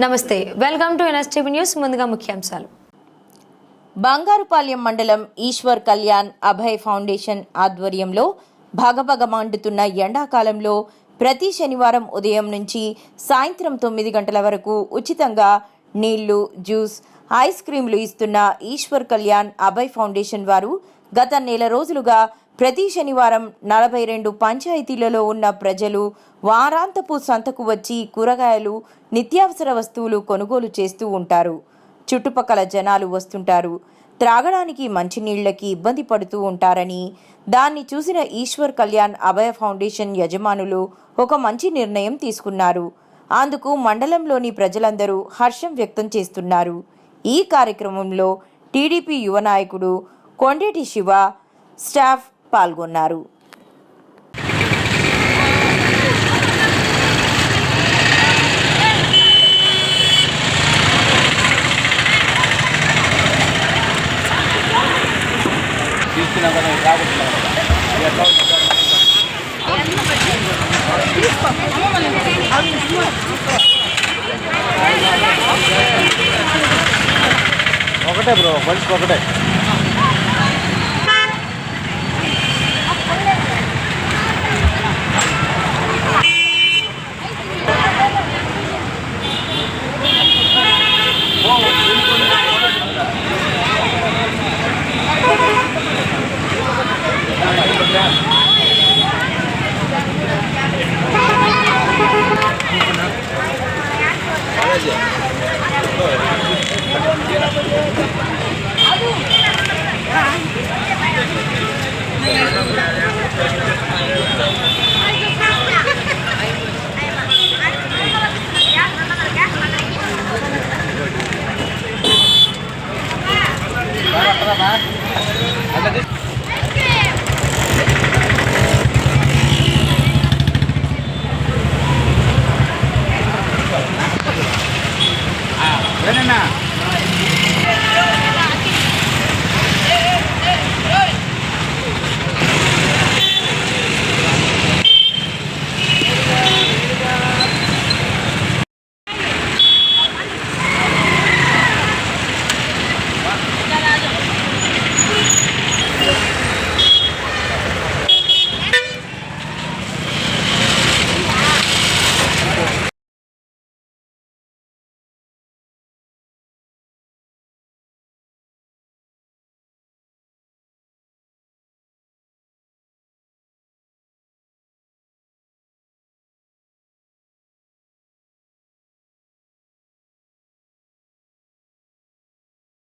నమస్తే, welcome to NSTV news. ముందుగా ముఖ్యాంశాలు. బంగారుపాలెం మండలం ఈశ్వర్ కళ్యాణ్ అభయ్ ఫౌండేషన్ ఆధ్వర్యంలో భగభగమండుతున్న ఎండాకాలంలో ప్రతి శనివారం ఉదయం నుంచి సాయంత్రం 9 గంటల వరకు ఉచితంగా నీళ్లు, జ్యూస్, ఐస్ క్రీంలు ఇస్తున్న ఈశ్వర్ కళ్యాణ్ అభయ్ ఫౌండేషన్ వారు గత నెల రోజులుగా ప్రతి శనివారం 42 పంచాయతీలలో ఉన్న ప్రజలు వారాంతపు సంతకు వచ్చి కూరగాయలు, నిత్యావసర వస్తువులు కొనుగోలు చేస్తూ ఉంటారు. చుట్టుపక్కల జనాలు వస్తుంటారు. త్రాగడానికి మంచినీళ్లకి ఇబ్బంది పడుతూ ఉంటారని, దాన్ని చూసిన ఈశ్వర్ కళ్యాణ్ అభయ ఫౌండేషన్ యజమానులు ఒక మంచి నిర్ణయం తీసుకున్నారు. అందుకు మండలంలోని ప్రజలందరూ హర్షం వ్యక్తం చేస్తున్నారు. ఈ కార్యక్రమంలో టీడీపీ యువ నాయకుడు కొండేటి శివ, స్టాఫ్ పాల్గొన్నారు. ఒకటే బ్రో, మనిషికి ఒకటే.